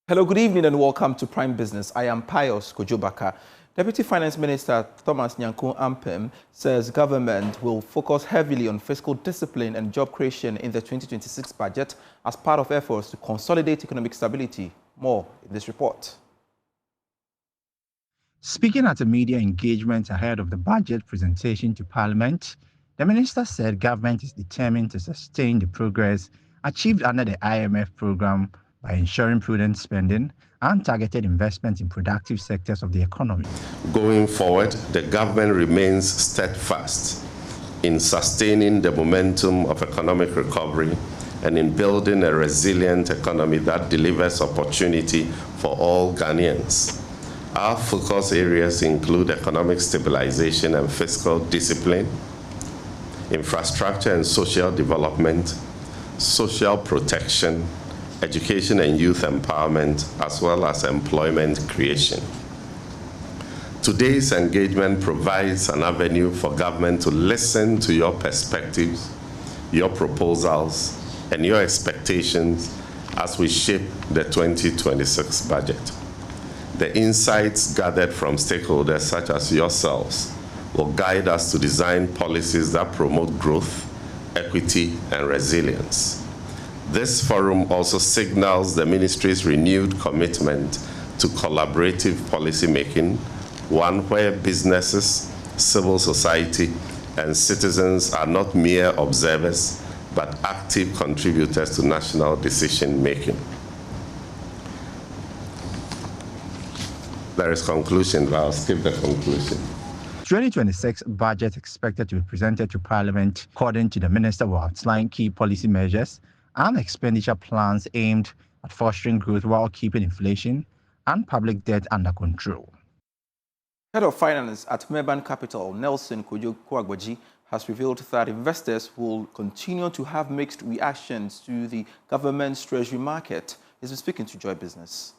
Hello, good evening and welcome to Prime Business. I am Pius Kojobaka. Deputy Finance Minister Thomas Nyankun Ampem says government will focus heavily on fiscal discipline and job creation in the 2026 budget as part of efforts to consolidate economic stability. More in this report. Speaking at a media engagement ahead of the budget presentation to Parliament, the minister said government is determined to sustain the progress achieved under the IMF program by ensuring prudent spending and targeted investment in productive sectors of the economy. Going forward, the government remains steadfast in sustaining the momentum of economic recovery and in building a resilient economy that delivers opportunity for all Ghanaians. Our focus areas include economic stabilization and fiscal discipline, infrastructure and social development, social protection, education and youth empowerment, as well as employment creation. Today's engagement provides an avenue for government to listen to your perspectives, your proposals, and your expectations as we shape the 2026 budget. The insights gathered from stakeholders such as yourselves will guide us to design policies that promote growth, equity, and resilience. This forum also signals the ministry's renewed commitment to collaborative policymaking, one where businesses, civil society, and citizens are not mere observers, but active contributors to national decision-making. There is conclusion, but I'll skip the conclusion. 2026 budget expected to be presented to Parliament, according to the minister, will outline key policy measures and expenditure plans aimed at fostering growth while keeping inflation and public debt under control. Head of Finance at Merban Capital, Nelson Kojo-Kwagbaji, has revealed that investors will continue to have mixed reactions to the government's treasury market. He's been speaking to Joy Business.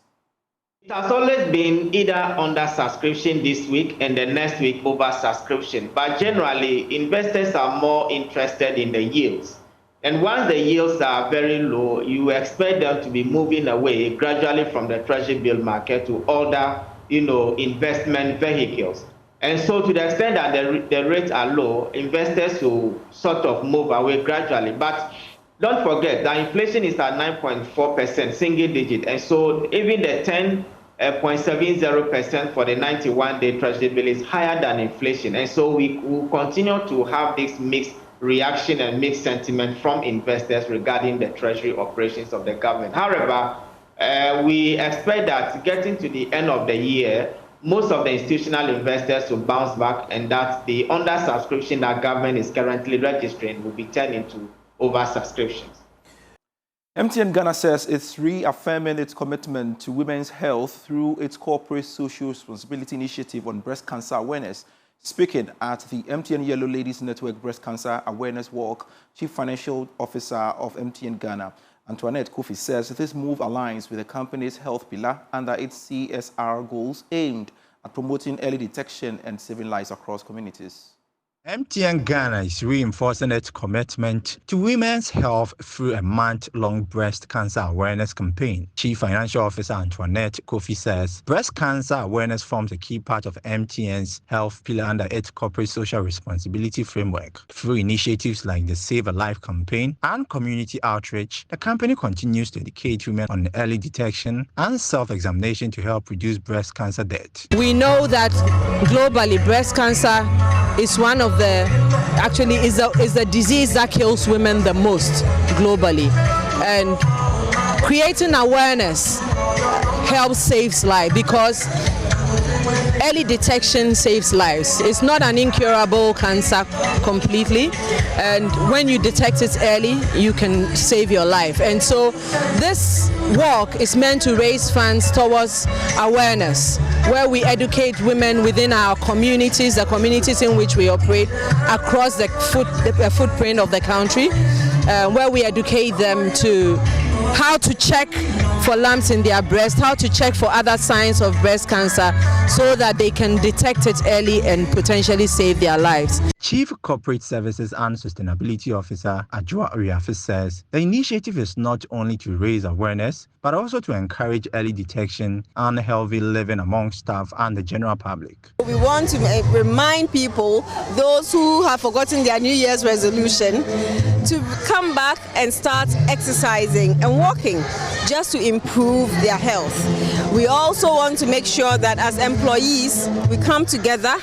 It has always been either under subscription this week and the next week over subscription, but generally investors are more interested in the yields. And once the yields are very low, you expect them to be moving away gradually from the treasury bill market to other, investment vehicles. And so to the extent that the rates are low, investors will sort of move away gradually. But don't forget that inflation is at 9.4%, single digit. And so even the 10.70% for the 91-day treasury bill is higher than inflation. And so we will continue to have this mixed reaction and mixed sentiment from investors regarding the treasury operations of the government. However, we expect that getting to the end of the year, most of the institutional investors will bounce back and that the under-subscription that government is currently registering will be turned into over-subscriptions. MTN Ghana says it's reaffirming its commitment to women's health through its corporate social responsibility initiative on breast cancer awareness. Speaking at the MTN Yellow Ladies Network Breast Cancer Awareness Walk, Chief Financial Officer of MTN Ghana, Antoinette Kofi, says this move aligns with the company's health pillar under its CSR goals aimed at promoting early detection and saving lives across communities. MTN Ghana is reinforcing its commitment to women's health through a month-long breast cancer awareness campaign. Chief Financial Officer Antoinette Kofi says breast cancer awareness forms a key part of MTN's health pillar under its corporate social responsibility framework. Through initiatives like the Save a Life campaign and community outreach, the company continues to educate women on early detection and self-examination to help reduce breast cancer death. We know that globally breast cancer is one of is the disease that kills women the most globally, and creating awareness helps save lives because early detection saves lives. It's not an incurable cancer completely, and when you detect it early, you can save your life. And so this walk is meant to raise funds towards awareness, where we educate women within our communities, the communities in which we operate across the footprint of the country, where we educate them to how to check for lumps in their breast, how to check for other signs of breast cancer so that they can detect it early and potentially save their lives. Chief Corporate Services and Sustainability Officer Ajua Oriafe says the initiative is not only to raise awareness, but also to encourage early detection and healthy living among staff and the general public. We want to remind people, those who have forgotten their New Year's resolution, to come back and start exercising and walking just to improve their health. We also want to make sure that as employees, we come together.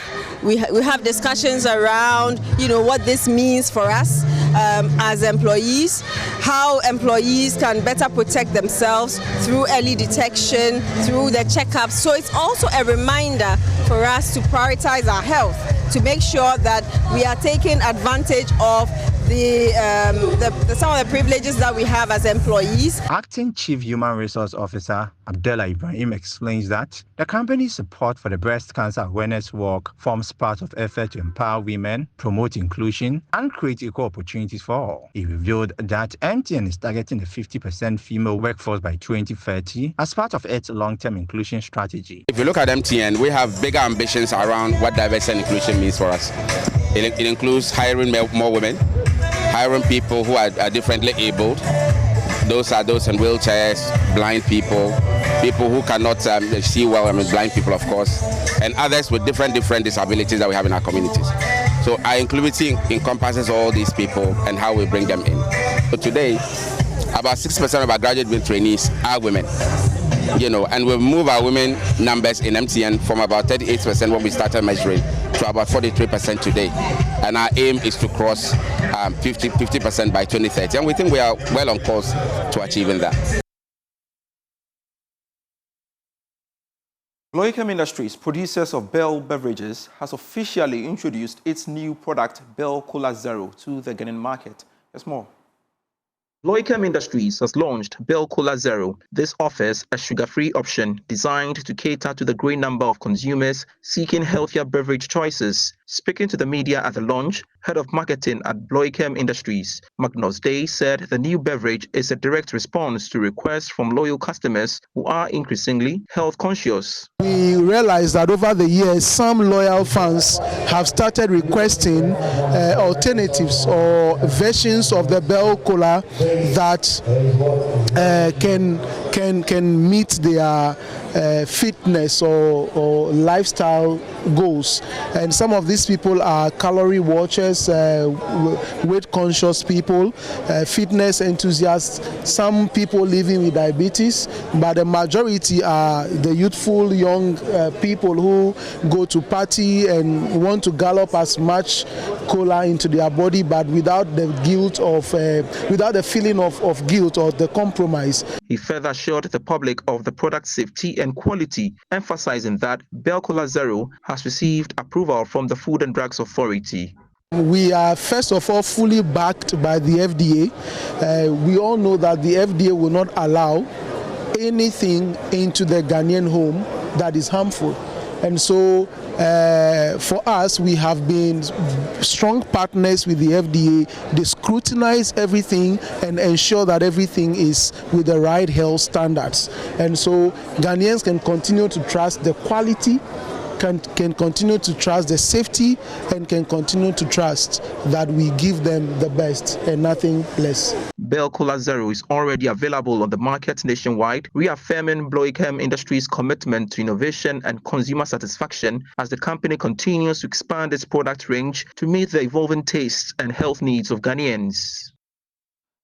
We have discussions around, what this means for us as employees, how employees can better protect themselves through early detection, through the checkups. So it's also a reminder for us to prioritize our health, to make sure that we are taking advantage of some of the privileges that we have as employees. Acting Chief Human Resource Officer Abdullah Ibrahim explains that the company's support for the breast cancer awareness walk forms part of effort to empower women, promote inclusion, and create equal opportunities for all. He revealed that MTN is targeting a 50% female workforce by 2030 as part of its long-term inclusion strategy. If you look at MTN, we have bigger ambitions around what diversity and inclusion means for us. It includes hiring more women, hiring people who are differently abled. Those are those in wheelchairs, blind people, people who cannot see well, blind people, of course, and others with different disabilities that we have in our communities. So our inclusivity encompasses all these people and how we bring them in. So today, about 6% of our graduate trainees are women. And we've moved our women numbers in MTN from about 38% when we started measuring to about 43% today. And our aim is to cross 50% by 2030. And we think we are well on course to achieving that. Bloychem Industries, producers of Bell beverages, has officially introduced its new product, Bell Cola Zero, to the Ghanaian market. There's more. Bloychem Industries has launched Bell Cola Zero. This offers a sugar-free option designed to cater to the growing number of consumers seeking healthier beverage choices. Speaking to the media at the launch, Head of Marketing at Bloychem Industries, Magnus Day, said the new beverage is a direct response to requests from loyal customers who are increasingly health conscious. We realized that over the years, some loyal fans have started requesting alternatives or versions of the Bell Cola that can meet their fitness or lifestyle goals. And some of these people are calorie watchers, weight conscious people, fitness enthusiasts, some people living with diabetes, but the majority are the youthful young people who go to party and want to gallop as much cola into their body, but without the guilt of without the feeling of guilt or the compromise. He further assured the public of the product safety and quality, emphasizing that Bell Cola Zero has received approval from the Food and Drugs Authority. We are first of all fully backed by the FDA. We all know that the FDA will not allow anything into the Ghanaian home that is harmful. And so for us, we have been strong partners with the FDA. They scrutinize everything and ensure that everything is with the right health standards. And so Ghanaians can continue to trust the quality, can continue to trust the safety, and can continue to trust that we give them the best and nothing less. Bell Cola Zero is already available on the market nationwide, reaffirming Bloychem Industries' commitment to innovation and consumer satisfaction as the company continues to expand its product range to meet the evolving tastes and health needs of Ghanaians.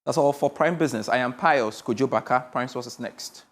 That's all for Prime Business. I am Pius Kojobaka. Prime Sources next.